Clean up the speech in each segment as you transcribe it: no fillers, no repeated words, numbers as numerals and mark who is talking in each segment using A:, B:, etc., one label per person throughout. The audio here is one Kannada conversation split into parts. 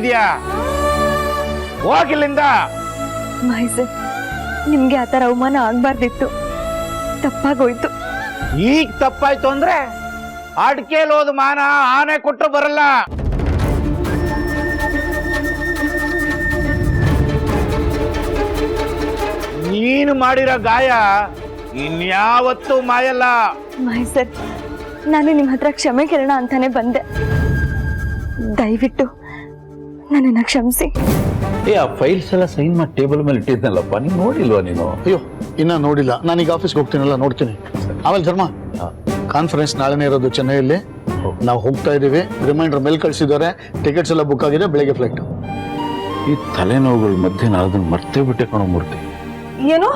A: ಕೂತಿದ್ಯಾ? ಹೋಗಿಲ್ಲಿಂದ.
B: ಮಹೇಶ್, ನಿಮ್ಗೆ ಆತರ ಅವಮಾನ ಆಗ್ಬಾರ್ದಿತ್ತು, ತಪ್ಪಾಗೋಯ್ತು.
A: ಈಗ ತಪ್ಪಾಯ್ತು ಅಂದ್ರೆ ಅಡ್ಕೆಲ್ ಹೋದ ಮಾನ ಆನೆ ಕೊಟ್ಟರು ಬರಲ್ಲ. ನೀನು ಮಾಡಿರೋ ಗಾಯ ಇನ್ಯಾವತ್ತೂ ಮಾಯಲ್ಲ.
B: ಮಹೇಶ್ ಸರ್, ನಾನು ನಿಮ್ಮ ಹತ್ರ ಕ್ಷಮೆ ಕೇಳೋಣ ಅಂತಾನೆ ಬಂದೆ. ದಯವಿಟ್ಟು ನನ್ನನ್ನು ಕ್ಷಮಿಸಿ.
C: ಆ ಫೈಲ್ಸ್ ಎಲ್ಲ ಸೈನ್ ಮಾಡಿ ಟೇಬಲ್ ಮೇಲೆ ಇಟ್ಟಿದ್ನಲ್ಲಪ್ಪ, ನೀನು ನೋಡಿಲ್ವಾ ನೀನು?
D: ಅಯ್ಯೋ, ಇನ್ನ ನೋಡಿಲ್ಲ. ನಾನೀಗ ಆಫೀಸ್ಗೆ ಹೋಗ್ತೀನಲ್ಲ, ನೋಡ್ತೀನಿ. ಆಮೇಲೆ ಧರ್ಮ, ಕಾನ್ಫರೆನ್ಸ್ ನಾಳೆನೇ ಇರೋದು ಚೆನ್ನೈಯಲ್ಲಿ. ನಾವು ಹೋಗ್ತಾ ಇದೀವಿ. ರಿಮೈಂಡರ್ ಮೇಲ್ ಕಳಿಸಿದ್ದಾರೆ. ಟಿಕೆಟ್ಸ್ ಎಲ್ಲ ಬುಕ್ ಆಗಿದೆ. ಬೆಳಗ್ಗೆ ಫ್ಲೈಟ್.
C: ಈ ತಲೆನೋವುಗಳ ಮಧ್ಯೆ ನಾನು ಅದನ್ನ ಮರ್ತೇ ಬಿಟ್ಟೆ ಕಣೋ ಮೂರ್ತಿ.
E: ಏನು,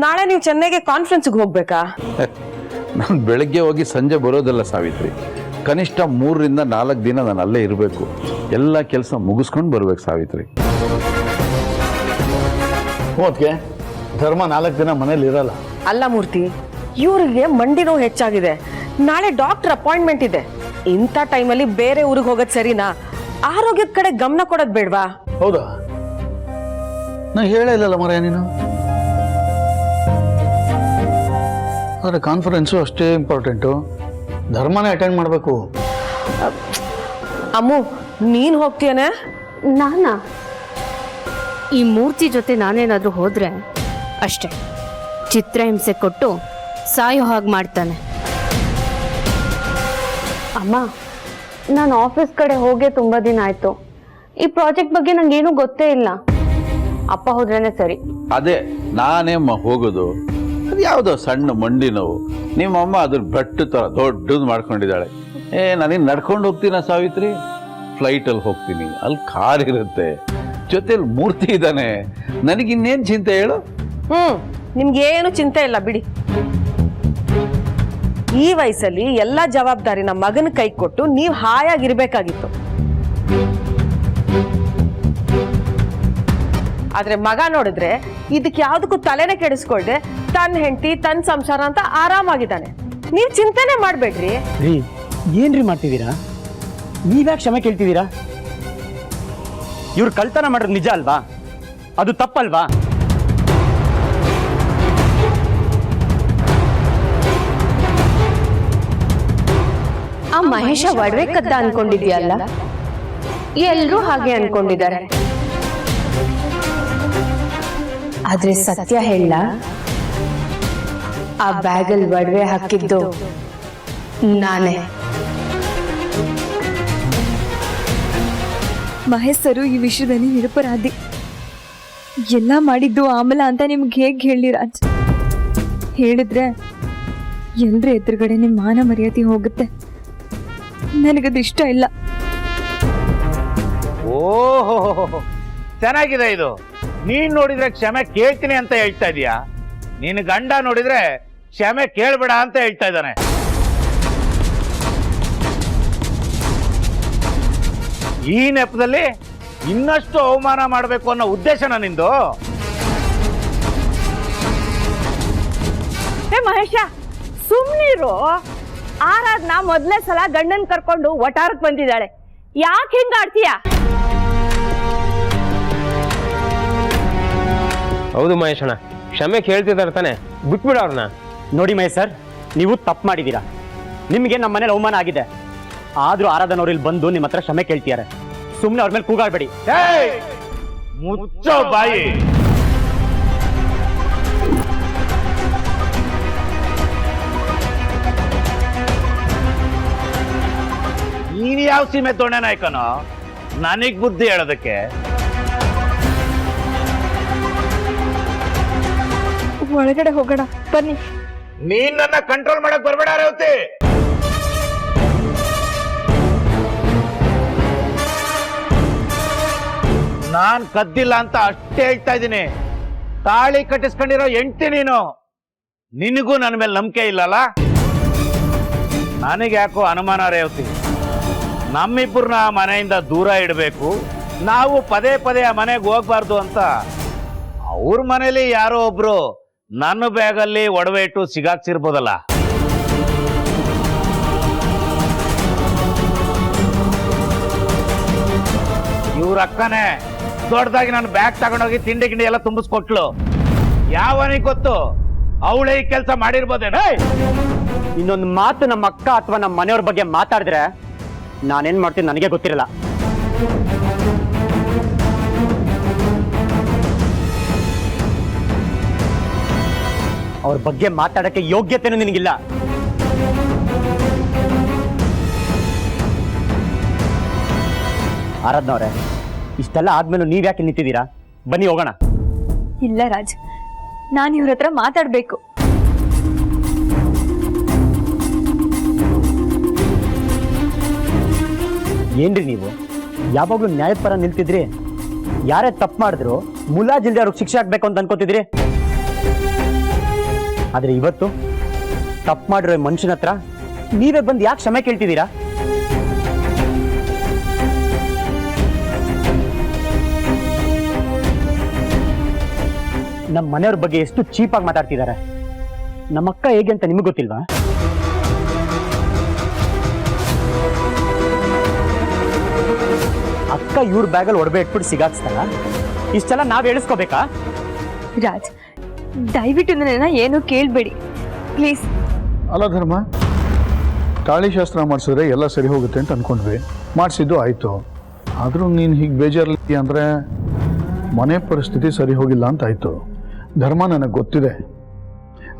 E: ನಾಳೆ ನೀವು ಚೆನ್ನೈಗೆ ಕಾನ್ಫರೆನ್ಸ್ಗೆ ಹೋಗ್ಬೇಕಾ?
C: ನಾನು ಬೆಳಗ್ಗೆ ಹೋಗಿ ಸಂಜೆ ಬರೋದಲ್ಲ ಸಾವಿತ್ರಿ, ಕನಿಷ್ಠ 3 ರಿಂದ 4 ದಿನ ನಾನು ಅಲ್ಲೇ ಇರಬೇಕು. ಎಲ್ಲ ಕೆಲಸ ಮುಗಿಸ್ಕೊಂಡು ಬರ್ಬೇಕು ಸಾವಿತ್ರಿ.
D: ಹೋದ್ಗೆ ಧರ್ಮ 4 ದಿನ ಮನೇಲಿ ಇರಲ್ಲ.
E: ಅಲ್ಲ ಮೂರ್ತಿ, ಇವ್ರಿಗೆ ಮಂಡಿ ನೋವು ಹೆಚ್ಚಾಗಿದೆ. ನಾಳೆ ಡಾಕ್ಟರ್ ಅಪಾಯಿಂಟ್ಮೆಂಟ್ ಇದೆ. ಇಂಥ ಟೈಮಲ್ಲಿ ಬೇರೆ ಊರಿಗೆ ಹೋಗೋದು ಸರಿನಾ? ಆರೋಗ್ಯದ ಕಡೆ ಗಮನ ಕೊಡೋದು ಬೇಡ್ವಾ?
D: ಹೌದಾ? ನಾ ಹೇಳೇ ಇಲ್ಲಲ್ಲ ಮರ ನೀನು. ಆದರೆ ಕಾನ್ಫರೆನ್ಸು ಅಷ್ಟೇ ಇಂಪಾರ್ಟೆಂಟು. ಧರ್ಮನೇ ಅಟೆಂಡ್ ಮಾಡಬೇಕು.
E: ಅಮ್ಮು, ನೀನ್ ಹೋಗ್ತೀಯನೇ?
F: ನಾನಾ? ಈ ಮೂರ್ತಿ ಜೊತೆ ನಾನೇನಾದ್ರೂ ಹೋದ್ರೆ ಅಷ್ಟೇ, ಚಿತ್ರಹಿಂಸೆ ಕೊಟ್ಟು ಸಾಯೋ ಹಾಗೆ ಮಾಡ್ತಾನೆ. ಅಮ್ಮ, ನಾನು ಆಫೀಸ್ ಕಡೆ ಹೋಗೇ ತುಂಬಾ ದಿನ ಆಯ್ತು. ಈ ಪ್ರಾಜೆಕ್ಟ್ ಬಗ್ಗೆ ನಂಗೇನು ಗೊತ್ತೇ ಇಲ್ಲ. ಅಪ್ಪ ಹೋದ್ರೇನೆ ಸರಿ.
C: ಅದೇ ನಾನೇಮ್ಮ ಹೋಗೋದು, ಅದು ಯಾವುದೋ ಸಣ್ಣ ಮಂಡಿ ನೋವು. ನಿಮ್ಮಮ್ಮ ಅದ್ರ ಬೆಟ್ಟು ಥರ ದೊಡ್ಡದು ಮಾಡ್ಕೊಂಡಿದ್ದಾಳೆ. ನಾನೇನು ನಡ್ಕೊಂಡು ಹೋಗ್ತೀನ ಸಾವಿತ್ರಿ? ಫ್ಲೈಟಲ್ಲಿ ಹೋಗ್ತೀನಿ, ಅಲ್ಲಿ ಕಾರ್ ಇರುತ್ತೆ, ಜೊತೆಲಿ ಮೂರ್ತಿ ಇದ್ದಾನೆ. ನನಗಿನ್ನೇನು ಚಿಂತೆ ಹೇಳು?
E: ನಿಮ್ಗೇನು ಚಿಂತೆ ಇಲ್ಲ ಬಿಡಿ. ಈ ವಯಸ್ಸಲ್ಲಿ ಎಲ್ಲಾ ಜವಾಬ್ದಾರಿ ನಮ್ಮ ಮಗನ ಕೈ ಕೊಟ್ಟು ನೀವು ಹಾಯಾಗಿರ್ಬೇಕಾಗಿತ್ತು. ಆದ್ರೆ ಮಗ ನೋಡಿದ್ರೆ ಇದಕ್ಕೆ ಯಾವ್ದಕ್ಕೂ ತಲೆನೇ ಕೆಡಿಸ್ಕೊಳ್ದೆ ತನ್ನ ಹೆಂಡತಿ ತನ್ನ ಸಂಸಾರ ಅಂತ ಆರಾಮಾಗಿದ್ದಾನೆ. ನೀವ್ ಚಿಂತೆನೆ ಮಾಡ್ಬೇಡ್ರಿ.
G: ರೀ, ಏನ್ರಿ ಮಾಡ್ತಿದ್ದೀರಾ? ನೀವ್ಯಾಕೆ ಕ್ಷಮೆ ಕೇಳ್ತಿದ್ದೀರಾ? ಇವ್ರು ಕಳ್ತನ ಮಾಡೋದು ನಿಜ ಅಲ್ವಾ? ಅದು ತಪ್ಪಲ್ವಾ?
F: ಆ ಮಹೇಶ ಒಡವೆ ಕದ್ದ ಅನ್ಕೊಂಡಿದ್ಯಲ್ಲ? ಎಲ್ರೂ ಹಾಗೆ ಅನ್ಕೊಂಡಿದ್ದಾರೆ. ಆದ್ರೆ ಸತ್ಯ ಹೇಳ, ಆ ಬ್ಯಾಗಲ್ ಒಡವೆ ಹಾಕಿದ್ದು ನಾನೇ.
B: ಮಹೇಶ್ ಸರು ಈ ವಿಷಯದಲ್ಲಿ ನಿರಪರಾಧಿ. ಎಲ್ಲ ಮಾಡಿದ್ದು ಆಮಲ ಅಂತ ನಿಮ್ಗೆ ಹೇಗೆ ಹೇಳಿ ರಾಜ್? ಹೇಳಿದ್ರೆ ಎಲ್ರ ಎದುರುಗಡೆ ನಿಮ್ಮ ಮಾನ ಮರ್ಯಾದೆ ಹೋಗುತ್ತೆ. ನನಗದು ಇಷ್ಟ ಇಲ್ಲ.
A: ಓಹೋ, ಚೆನ್ನಾಗಿದೆ ಇದು. ನೀನ್ ನೋಡಿದ್ರೆ ಕ್ಷಮೆ ಕೇಳ್ತೀನಿ ಅಂತ ಹೇಳ್ತಾ ಇದೀಯಾ? ನಿನ್ ಗಂಡ ನೋಡಿದ್ರೆ ಕ್ಷಮೆ ಕೇಳ್ಬೇಡ ಅಂತ ಹೇಳ್ತಾ ಇದ್ದಾನೆ. ಈ ನೆಪದಲ್ಲಿ ಇನ್ನಷ್ಟು ಅವಮಾನ ಮಾಡಬೇಕು ಅನ್ನೋ ಉದ್ದೇಶನ ನಿಂದು?
E: ಮಹೇಶ, ಸುಮ್ನಿರು. ಆರಾಧನಾ ಮೊದಲೇ ಸಲ ಗಂಡನ್ ಕರ್ಕೊಂಡು ಒಟಾರಕ್ ಬಂದಿದ್ದಾಳೆ. ಯಾಕೆ ಹಿಂಗ ಆಡ್ತೀಯ?
H: ಹೌದು ಮಹೇಶಣ್ಣ, ಕ್ಷಮೆ ಕೇಳ್ತಿದ್ದಾರೆ ತಾನೆ, ಬಿಟ್ಬಿಡ ಅವ್ರನ್ನ.
G: ನೋಡಿ ಮಹೇಶ್ ಸರ್, ನೀವು ತಪ್ಪು ಮಾಡಿದ್ದೀರಾ. ನಿಮಗೆ ನಮ್ಮ ಮನೇಲಿ ಅವಮಾನ ಆಗಿದೆ. ಆದ್ರೂ ಆರಾಧನ ಅವ್ರು ಇಲ್ಲಿ ಬಂದು ನಿಮ್ಮ ಹತ್ರ ಕ್ಷಮೆ ಕೇಳ್ತಿದ್ದಾರೆ. ಸುಮ್ಮನೆ ಅವ್ರ ಮೇಲೆ ಕೂಗಾಡ್ಬೇಡಿ.
A: ಮುಚ್ಚೋ ಬಾಯಿ. ನೀನ್ ಯಾವ ಸೀಮೆ ತೊಂಡೆ ನಾಯ್ಕನೋ ನನಗ್ ಬುದ್ಧಿ ಹೇಳೋದಕ್ಕೆ?
B: ಒಳಗಡೆ ಹೋಗೋಣ ಬನ್ನಿ.
A: ನೀನ್ ನನ್ನ ಕಂಟ್ರೋಲ್ ಮಾಡಕ್ ಬರ್ಬೇಡ ರೇವತಿ. ನಾನ್ ಕದ್ದಿಲ್ಲ ಅಂತ ಅಷ್ಟೇ ಹೇಳ್ತಾ ಇದ್ದೀನಿ. ತಾಳಿ ಕಟ್ಟಿಸ್ಕೊಂಡಿರೋ ಹೆಂಡ್ತಿ ನೀನು. ನಿನಗೂ ನನ್ನ ಮೇಲೆ ನಂಬಿಕೆ ಇಲ್ಲಲ್ಲ? ನನಗೆ ಯಾಕೋ ಅನುಮಾನ ರೇವತಿ. ನಮ್ಮಿಬ್ಬರನ್ನ ಮನೆಯಿಂದ ದೂರ ಇಡಬೇಕು, ನಾವು ಪದೇ ಪದೇ ಆ ಮನೆಗೆ ಹೋಗ್ಬಾರ್ದು ಅಂತ ಅವ್ರ ಮನೇಲಿ ಯಾರೋ ಒಬ್ರು ನನ್ನ ಬ್ಯಾಗಲ್ಲಿ ಒಡವೆ ಇಟ್ಟು ಸಿಗಾಕ್ಸಿರ್ಬೋದಲ್ಲ. ಇವ್ರ ಅವ್ರ ಅಕ್ಕನೇ ದೊಡ್ಡದಾಗಿ ನಾನು ಬ್ಯಾಗ್ ತಗೊಂಡೋಗಿ ತಿಂಡಿ ಗಿಂಡಿ ಎಲ್ಲ ತುಂಬಿಸ್ಕೊಟ್ಲು. ಯಾವನಿಗೆ ಗೊತ್ತು ಅವಳೇ ಈ ಕೆಲಸ ಮಾಡಿರ್ಬೋದೇನೋ.
G: ಇನ್ನೊಂದು ಮಾತು ನಮ್ಮ ಅಕ್ಕ ಅಥವಾ ನಮ್ಮ ಮನೆಯವ್ರ ಬಗ್ಗೆ ಮಾತಾಡಿದ್ರೆ ನಾನೇನ್ ಮಾಡ್ತೀನಿ ನನಗೆ ಗೊತ್ತಿರಲ್ಲ. ಅವ್ರ ಬಗ್ಗೆ ಮಾತಾಡಕ್ಕೆ ಯೋಗ್ಯತೆನೂ ನಿನಗಿಲ್ಲ. ಆರಾಧ್ನವ್ರೆ, ಇಷ್ಟೆಲ್ಲ ಆದ್ಮೇಲೆ ನೀವ್ ಯಾಕೆ ನಿಂತಿದ್ದೀರಾ? ಬನ್ನಿ ಹೋಗೋಣ.
B: ಇಲ್ಲ ರಾಜ್, ನಾನು ಇವ್ರ ಹತ್ರ ಮಾತಾಡ್ಬೇಕು.
G: ಏನ್ರಿ ನೀವು ಯಾವಾಗ್ಲೂ ನ್ಯಾಯದ ಪರ ನಿಲ್ತಿದ್ರಿ? ಯಾರೇ ತಪ್ಪು ಮಾಡಿದ್ರು ಮುಲಾಜಿಲ್ದೆ ಅವ್ರಿಗೆ ಶಿಕ್ಷೆ ಆಗ್ಬೇಕು ಅಂತ ಅನ್ಕೋತಿದ್ರಿ. ಆದ್ರೆ ಇವತ್ತು ತಪ್ಪು ಮಾಡಿರೋ ಮನುಷ್ಯನ ಹತ್ರ ನೀವೇ ಬಂದು ಯಾಕೆ ಕ್ಷಮೆ ಕೇಳ್ತಿದ್ದೀರಾ? ನಮ್ಮ ಮನೆಯವ್ರ ಬಗ್ಗೆ ಎಷ್ಟು ಚೀಪಾಗಿ ಮಾತಾಡ್ತಿದ್ದಾರೆ. ನಮ್ಮ ಅಕ್ಕ ಹೇಗೆ ಅಂತ ನಿಮಗೆ ಗೊತ್ತಿಲ್ವಾ? ಅಕ್ಕ ಇವ್ರ ಬ್ಯಾಗಲ್ಲಿ ಒಡವೆ ಇಟ್ಬಿಟ್ಟು ಸಿಗಾಕ್ಸ್ತಾರ? ಇಷ್ಟೆಲ್ಲ ನಾವ್ ಹೇಳಿಸ್ಕೋಬೇಕಾ?
B: ರಾಜ್, ದಯವಿಟ್ಟು ನನ್ನ ಏನು ಕೇಳಬೇಡಿ ಪ್ಲೀಸ್.
D: ಅಲ್ಲ ಧರ್ಮ, ತಾಳಿ ಶಾಸ್ತ್ರ ಮಾಡಿಸಿದ್ರೆ ಎಲ್ಲ ಸರಿ ಹೋಗುತ್ತೆ ಅಂತ ಅನ್ಕೊಂಡ್ವಿ. ಮಾಡಿಸಿದ್ದು ಆಯಿತು. ಆದರೂ ನೀನು ಹೀಗೆ ಬೇಜಾರಲ್ಲಿ ಅಂದರೆ ಮನೆ ಪರಿಸ್ಥಿತಿ ಸರಿ ಹೋಗಿಲ್ಲ ಅಂತ ಆಯಿತು. ಧರ್ಮ ನನಗೆ ಗೊತ್ತಿದೆ,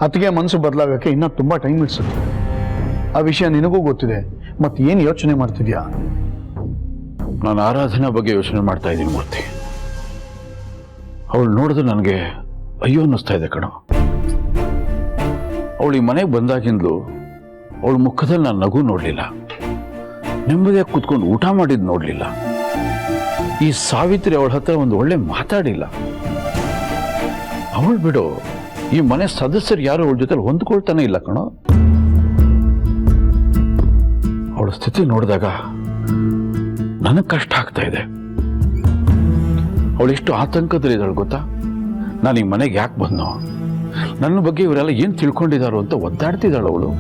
D: ಅತ್ತಿಗೆ ಮನಸ್ಸು ಬದಲಾಗೋಕ್ಕೆ ಇನ್ನೂ ತುಂಬ ಟೈಮ್ ಇಡ್ಸುತ್ತೆ. ಆ ವಿಷಯ ನಿನಗೂ ಗೊತ್ತಿದೆ. ಮತ್ತು ಏನು ಯೋಚನೆ ಮಾಡ್ತಿದ್ಯಾ?
C: ನಾನು ಆರಾಧನಾ ಬಗ್ಗೆ ಯೋಚನೆ ಮಾಡ್ತಾ ಇದ್ದೀನಿ ಮೂರ್ತಿ. ಅವಳು ನೋಡಿದ್ರೆ ನನಗೆ ಅಯ್ಯೋ ಅನ್ನಿಸ್ತಾ ಇದೆ ಕಣೋ. ಅವಳು ಈ ಮನೆಗೆ ಬಂದಾಗಿಂದಲೂ ಅವಳ ಮುಖದಲ್ಲಿ ನಾನು ನಗು ನೋಡಲಿಲ್ಲ, ನೆಮ್ಮದಿಯಾಗಿ ಕೂತ್ಕೊಂಡು ಊಟ ಮಾಡಿದ್ದು ನೋಡಲಿಲ್ಲ. ಈ ಸಾವಿತ್ರಿ ಅವಳ ಹತ್ರ ಒಂದು ಒಳ್ಳೆ ಮಾತಾಡಿಲ್ಲ. ಅವಳು ಬಿಡು, ಈ ಮನೆ ಸದಸ್ಯರು ಯಾರು ಅವಳ ಜೊತೆ ಹೊಂದ್ಕೊಳ್ತಾನೆ ಇಲ್ಲ ಕಣೋ. ಅವಳ ಸ್ಥಿತಿ ನೋಡಿದಾಗ ನನಗೆ ಕಷ್ಟ ಆಗ್ತಾ ಇದೆ. ಅವಳು ಎಷ್ಟು ಆತಂಕದಲ್ಲಿದ್ದಾಳೆ ಗೊತ್ತಾ? ನಾನು ಈ ಮನೆಗೆ ಯಾಕೆ ಬಂದೋ, ನನ್ನ ಬಗ್ಗೆ ಇವರೆಲ್ಲ ಏನು ತಿಳ್ಕೊಂಡಿದ್ದಾರೋ ಅಂತ ಒದ್ದಾಡ್ತಿದ್ದಾಳೆ ಅವಳು.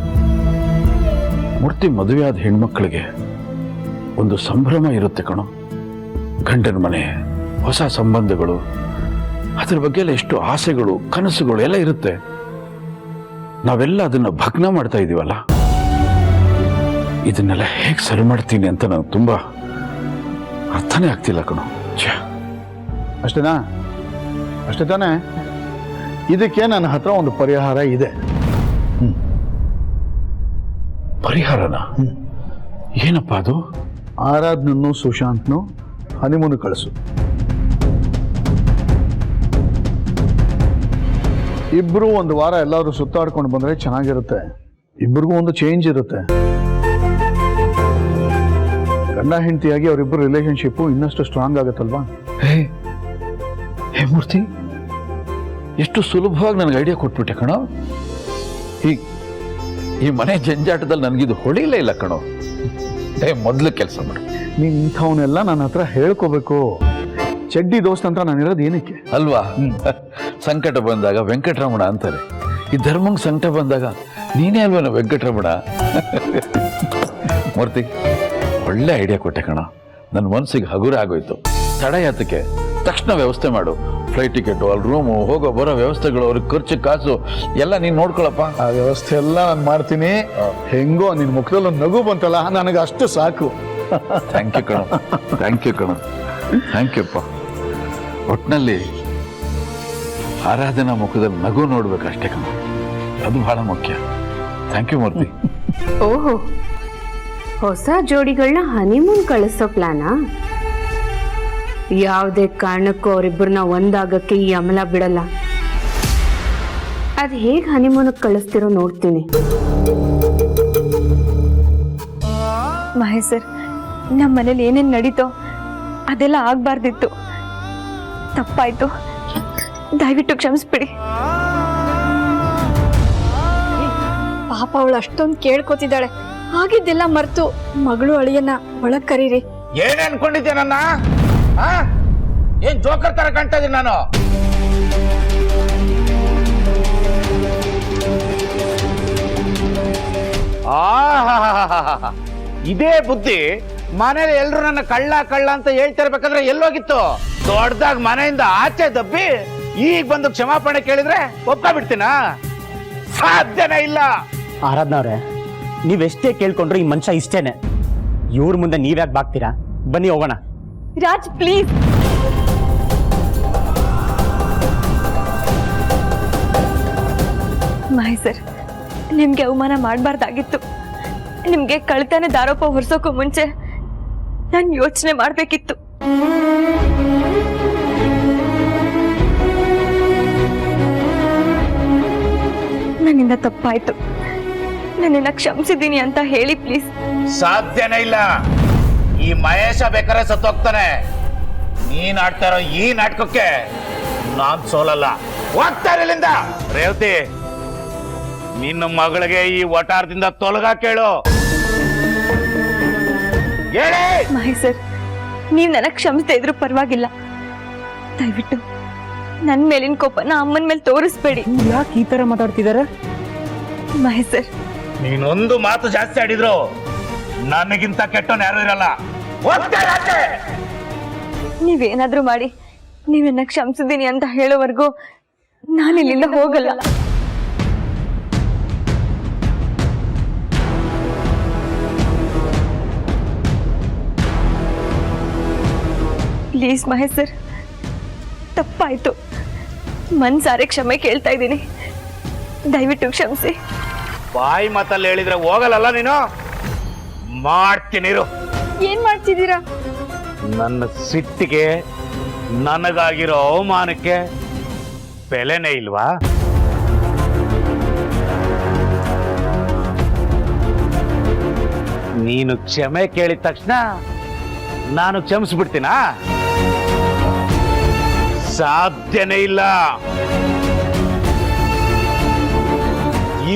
C: ಮೂರ್ತಿ, ಮದುವೆಯಾದ ಹೆಣ್ಮಕ್ಳಿಗೆ ಒಂದು ಸಂಭ್ರಮ ಇರುತ್ತೆ ಕಣೋ. ಗಂಡನ ಮನೆ, ಹೊಸ ಸಂಬಂಧಗಳು, ಅದ್ರ ಬಗ್ಗೆ ಎಲ್ಲ ಎಷ್ಟು ಆಸೆಗಳು, ಕನಸುಗಳು ಎಲ್ಲ ಇರುತ್ತೆ. ನಾವೆಲ್ಲ ಅದನ್ನ ಭಗ್ನ ಮಾಡ್ತಾ ಇದೀವಲ್ಲ. ಇದನ್ನೆಲ್ಲ ಹೇಗೆ ಸರಿ ಮಾಡ್ತೀನಿ ಅಂತ ನನಗೆ ತುಂಬ ಅರ್ಥನೇ ಆಗ್ತಿಲ್ಲ ಕಣೋ.
D: ಅಷ್ಟೇನಾ? ಅಷ್ಟೇ ತಾನೇ? ಇದಕ್ಕೆ ನನ್ನ ಹತ್ರ ಒಂದು ಪರಿಹಾರ ಇದೆ.
C: ಪರಿಹಾರನ? ಏನಪ್ಪ ಅದು?
D: ಆರಾಧ್ನನ್ನು ಸುಶಾಂತ್ನು ಹನಿಮೂನ್ ಕಳಿಸು. ಇಬ್ರು ಒಂದು ವಾರ ಎಲ್ಲಾದ್ರೂ ಸುತ್ತಾಡ್ಕೊಂಡು ಬಂದ್ರೆ ಚೆನ್ನಾಗಿರುತ್ತೆ. ಇಬ್ರಿಗೂ ಒಂದು ಚೇಂಜ್ ಇರುತ್ತೆ. ಗಂಡ ಹೆಂಡತಿಯಾಗಿ ಅವರಿಬ್ಬರು ರಿಲೇಶನ್ಶಿಪ್ ಇನ್ನಷ್ಟು ಸ್ಟ್ರಾಂಗ್ ಆಗುತ್ತಲ್ವಾ?
C: ಹೇ ಮೂರ್ತಿ, ಎಷ್ಟು ಸುಲಭವಾಗಿ ನನಗೆ ಐಡಿಯಾ ಕೊಟ್ಬಿಟ್ಟೆ ಕಣೋ. ಈ ಮನೆ ಜಂಜಾಟದಲ್ಲಿ ನನಗಿದು ಹೊಳಿಲೇ ಇಲ್ಲ ಕಣೋ. ಮೊದಲು ಕೆಲಸ ಮಾಡು.
D: ನೀನು ಇಂಥವನ್ನೆಲ್ಲ ನನ್ನ ಹತ್ರ ಹೇಳ್ಕೋಬೇಕು. ಚಡ್ಡಿ ದೋಸ್ತ್ ಅಂತ ನಾನು ಇರೋದು ಏನಕ್ಕೆ
C: ಅಲ್ವಾ? ಸಂಕಟ ಬಂದಾಗ ವೆಂಕಟರಮಣ ಅಂತಾರೆ. ಈ ಧರ್ಮಂಗೆ ಸಂಕಟ ಬಂದಾಗ ನೀನೇ ಅಲ್ವೇನೋ ವೆಂಕಟರಮಣ. ಮೂರ್ತಿ, ಒಳ್ಳೆ ಐಡಿಯಾ ಕೊಟ್ಟೆ ಕಣ. ನನ್ನ ಮನಸ್ಸಿಗೆ ಹಗುರ ಆಗೋಯ್ತು. ತಡ ಯಾತಕ್ಕೆ? ತಕ್ಷಣ ವ್ಯವಸ್ಥೆ ಮಾಡು. ಫ್ಲೈಟ್ ಟಿಕೆಟು, ಅಲ್ಲಿ ರೂಮು, ಹೋಗೋ ಬರೋ ವ್ಯವಸ್ಥೆಗಳು, ಅವ್ರಿಗೆ ಖರ್ಚು ಕಾಸು ಎಲ್ಲ ನೀನು ನೋಡ್ಕೊಳಪ್ಪ.
D: ಆ ವ್ಯವಸ್ಥೆ ಎಲ್ಲ ನಾನು ಮಾಡ್ತೀನಿ. ಹೆಂಗೋ ನಿನ್ನ ಮುಖದಲ್ಲಿ ಒಂದು ನಗು ಬಂತಲ್ಲ, ನನಗೆ ಅಷ್ಟು ಸಾಕು.
C: ಥ್ಯಾಂಕ್ ಯು ಕಣ, ಥ್ಯಾಂಕ್ ಯು ಕಣ, ಥ್ಯಾಂಕ್ ಯು ಅಪ್ಪ. ಒಟ್ಟಿನಲ್ಲಿ ಆರಾಧನಾ ಮುಖದಲ್ಲಿ ನಗು ನೋಡ್ಬೇಕಷ್ಟೇ ಕಣ, ಅದು ಬಹಳ ಮುಖ್ಯ. ಥ್ಯಾಂಕ್ ಯು ಮೂರ್ತಿ.
F: ಓಹೋ, ಹೊಸ ಜೋಡಿಗಳನ್ನ ಹನಿಮೂನ್ ಕಳಿಸೋ ಪ್ಲಾನಾ? ಯಾವುದೇ ಕಾರಣಕ್ಕೂ ಅವರಿಬ್ಬರನ್ನ ಒಂದಾಗಕ್ಕೆ ಈ ಅಮಲ ಬಿಡಲ್ಲ. ಅದ್ ಹೇಗೆ ಹನಿಮೂನಕ್ಕೆ ಕಳಿಸ್ತಿರೋ ನೋಡ್ತೀನಿ.
B: ಮಹೇಶ್ ಸರ್, ನಮ್ಮ ಮನೇಲಿ ಏನೇನು ನಡೀತೋ ಅದೆಲ್ಲ ಆಗ್ಬಾರ್ದಿತ್ತು. ತಪ್ಪಾಯ್ತು, ದಯವಿಟ್ಟು ಕ್ಷಮಿಸ್ಬಿಡಿ.
I: ಪಾಪ ಅವಳು ಅಷ್ಟೊಂದು ಕೇಳ್ಕೊತಿದ್ದಾಳೆ. ಆಗಿದ್ದೆಲ್ಲ ಮರ್ತು ಮಗಳು ಅಳಿಯನ್ನ ಒಳಗ್ ಕರೀರಿ.
A: ಏನ್ ಅನ್ಕೊಂಡಿದ್ದೆ ನನ್ನ? ಏನ್ ಜೋಕರ್ ತರ ಕಾಣ್ತಾ ಇದೀನಿ ನಾನು? ಇದೇ ಬುದ್ಧಿ ಮನೇಲಿ ಎಲ್ರು ನನ್ನ ಕಳ್ಳ ಕಳ್ಳ ಅಂತ ಹೇಳ್ತಿರ್ಬೇಕಾದ್ರೆ ಎಲ್ಲೋಗಿತ್ತು? ದೊಡ್ಡದಾಗ ಮನೆಯಿಂದ ಆಚೆ ದಬ್ಬಿ ಈಗ ಬಂದು ಕ್ಷಮಾಪಣೆ ಕೇಳಿದ್ರೆ ಒಪ್ಕೊಂಡ್ಬಿಡ್ತೀನ? ಸಾಧ್ಯನೇ ಇಲ್ಲ.
G: ಆರಾಧನಾ ಅವ್ರೆ, ನೀವೆಷ್ಟೇ ಕೇಳ್ಕೊಂಡ್ರು ಈ ಮನುಷ್ಯ ಇಷ್ಟೇನೆ. ಇವ್ರ ಮುಂದೆ ನೀವ್ಯಾಕೆ ಬಾಗ್ತೀರಾ? ಬನ್ನಿ ಹೋಗೋಣ.
B: ರಾಜ್ ಪ್ಲೀಸ್. ಮಹೇಶ್, ನಿಮ್ಗೆ ಅವಮಾನ ಮಾಡಬಾರ್ದಾಗಿತ್ತು. ನಿಮ್ಗೆ ಕಳ್ತನದ ಆರೋಪ ಹೊರಿಸೋಕ್ಕೂ ಮುಂಚೆ ನಾನು ಯೋಚನೆ ಮಾಡಬೇಕಿತ್ತು. ನನ್ನಿಂದ ತಪ್ಪಾಯ್ತು, ನನ್ನನ್ನ ಕ್ಷಮಿಸಿದ್ದೀನಿ ಅಂತ ಹೇಳಿ ಪ್ಲೀಸ್.
A: ಸಾಧ್ಯನೇ ಇಲ್ಲ. ಈ ಮಹೇಶ ಬೇಕಾದ್ರೆ ಸತ್ತೋಗ್ತಾನೆ. ನೀನ್ ಆಡ್ತಾ ಇರೋ ಈ ನಾಟಕಕ್ಕೆ ನಾನ್ ಸೋಲಲ್ಲ. ಹೋಗ್ತಾ ಇರಲಿಂದ. ರೇವತಿ, ನಿನ್ನ ಮಗಳಿಗೆ ಈ ವಟಾರದಿಂದ ತೊಲಗ ಕೇಳು. ಹೇಳಿ.
B: ಮಹೇಶ್ ಸರ್, ನೀವ್ ನನಗ್ ಕ್ಷಮಿಸದೇ ಇದ್ರು ಪರವಾಗಿಲ್ಲ. ದಯವಿಟ್ಟು ನನ್ ಮೇಲಿನ ಕೋಪನ ಅಮ್ಮನ ಮೇಲೆ ತೋರಿಸ್ಬೇಡಿ.
G: ಯಾಕೆ ಈ ತರ ಮಾತಾಡ್ತಿದಾರೆ?
B: ಮಹೇಶ್ ಸರ್,
A: ನೀನೊಂದು ಮಾತು ಜಾಸ್ತಿ ಆಡಿದ್ರು ನನಗಿಂತ ಕೆಟ್ಟವನ್ ಯಾರು ಇರಲ್ಲ. ಹೋಗ್ತಾ ಇರು ಆಚೆ.
B: ನೀವೇನಾದ್ರೂ ಮಾಡಿ ನೀವೆನ್ನ ಕ್ಷಮಿಸಿದ್ದೀನಿ ಅಂತ ಹೇಳೋವರೆಗೂ ನಾನು ಇಲ್ಲಿಂದ ಹೋಗಲ್ಲ. ಪ್ಲೀಸ್ ಮಹೇಶ್ ಸರ್, ತಪ್ಪಾಯ್ತು. ಮನ್ಸಾರೆ ಕ್ಷಮೆ ಕೇಳ್ತಾ ಇದ್ದೀನಿ, ದಯವಿಟ್ಟು ಕ್ಷಮಿಸಿ.
A: ಬಾಯಿ ಮಾತಲ್ಲಿ ಹೇಳಿದ್ರೆ ಹೋಗಲ್ಲ ನೀನು. ಮಾಡ್ತೀನಿರು.
I: ಏನ್ ಮಾಡ್ತಿದ್ದೀರಾ?
A: ನನ್ನ ಸಿಟ್ಟಿಗೆ, ನನಗಾಗಿರೋ ಅವಮಾನಕ್ಕೆ ಬೆಲೆನೇ ಇಲ್ವಾ? ನೀನು ಕ್ಷಮೆ ಕೇಳಿದ ತಕ್ಷಣ ನಾನು ಕ್ಷಮಿಸ್ಬಿಡ್ತೀನಾ? ಸಾಧ್ಯನೇ ಇಲ್ಲ.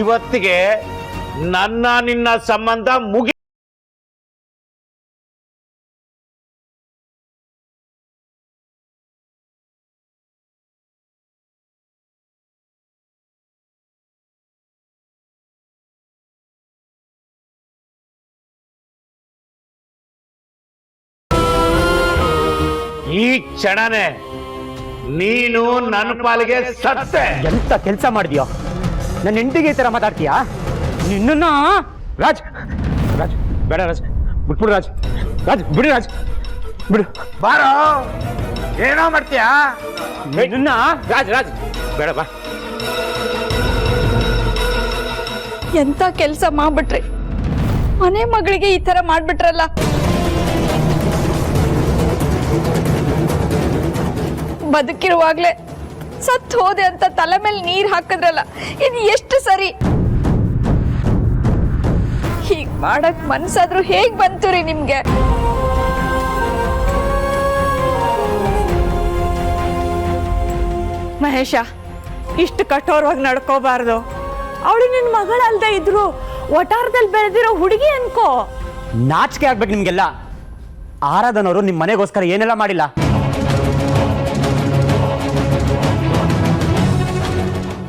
A: ಇವತ್ತಿಗೆ ನನ್ನ ನಿನ್ನ ಸಂಬಂಧ ಮುಗಿ. ಈ ಕ್ಷಣನೇ ನೀನು ನನ್ನ ಪಾಲಿಗೆ ಸತ್ತೆ.
G: ಎಂತ ಕೆಲಸ ಮಾಡಿದ್ಯೋ? ನನ್ನ ಹೆಂಡತಿಗೆ ಈ ತರ ಮಾತಾಡ್ತೀಯಾ? ನಿನ್ನ ರಾಜ್, ರಾಜ್ ಬೇಡ ರಾಜ್, ಬಿಟ್ಬಿಡು ರಾಜ್. ರಾಜ್ ಬಿಡಿ, ರಾಜ್ ಬಿಡು.
A: ಬಾರೋ, ಏನೋ ಮಾಡ್ತೀಯಾ?
G: ನಿನ್ನ ರಾಜ್, ರಾಜ್ ಬೇಡ, ಬಾ.
I: ಎಂತ ಕೆಲಸ ಮಾಡ್ಬಿಟ್ರಿ? ಮನೆ ಮಗಳಿಗೆ ಈ ತರ ಮಾಡ್ಬಿಟ್ರಲ್ಲ. ಬದುಕಿರುವಾಗ್ಲೇ ಸತ್ ಹೋದೆ ಅಂತ ತಲೆ ಮೇಲೆ ನೀರ್ ಹಾಕಿದ್ರಲ್ಲ, ಇದು ಎಷ್ಟು ಸರಿ? ಹೀಗ್ ಮಾಡಕ್ ಮನ್ಸಾದ್ರೂ ಹೇಗ್ ಬಂತು ರೀ ನಿಮ್ಗೆ?
E: ಮಹೇಶ, ಇಷ್ಟು ಕಠೋರವಾಗಿ ನಡ್ಕೋಬಾರ್ದು. ಅವಳು ನಿನ್ ಮಗಳಲ್ದ ಇದ್ರು ವಟಾರದಲ್ಲಿ ಬೆಳೆದಿರೋ ಹುಡುಗಿ ಅನ್ಕೋ.
G: ನಾಚಿಕೆ ಆಗ್ಬೇಕು ನಿಮ್ಗೆಲ್ಲ. ಆರಾಧನವರು ನಿಮ್ ಮನೆಗೋಸ್ಕರ ಏನೆಲ್ಲ ಮಾಡಿಲ್ಲ.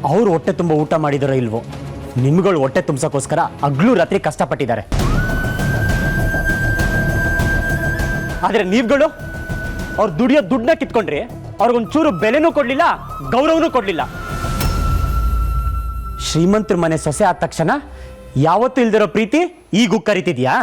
G: ಅವ್ರು ಹೊಟ್ಟೆ ತುಂಬ ಊಟ ಮಾಡಿದಾರೋ ಇಲ್ವೋ, ನಿಮ್ಗಳು ಹೊಟ್ಟೆ ತುಂಬಿಸೋಕ್ಕೋಸ್ಕರ ಹಗ್ಲು ರಾತ್ರಿ ಕಷ್ಟಪಟ್ಟಿದ್ದಾರೆ. ಆದ್ರೆ ನೀವುಗಳು ಅವ್ರು ದುಡಿಯೋ ದುಡ್ಡನ್ನ ಕಿತ್ಕೊಂಡ್ರಿ, ಅವ್ರಿಗೊಂಚೂರು ಬೆಲೆನೂ ಕೊಡ್ಲಿಲ್ಲ, ಗೌರವನೂ ಕೊಡ್ಲಿಲ್ಲ. ಶ್ರೀಮಂತರ ಮನೆ ಸೊಸೆ ಆದ ತಕ್ಷಣ ಯಾವತ್ತೂ ಇಲ್ದಿರೋ ಪ್ರೀತಿ ಈಗ ಕರಿತಿದ್ಯಾ?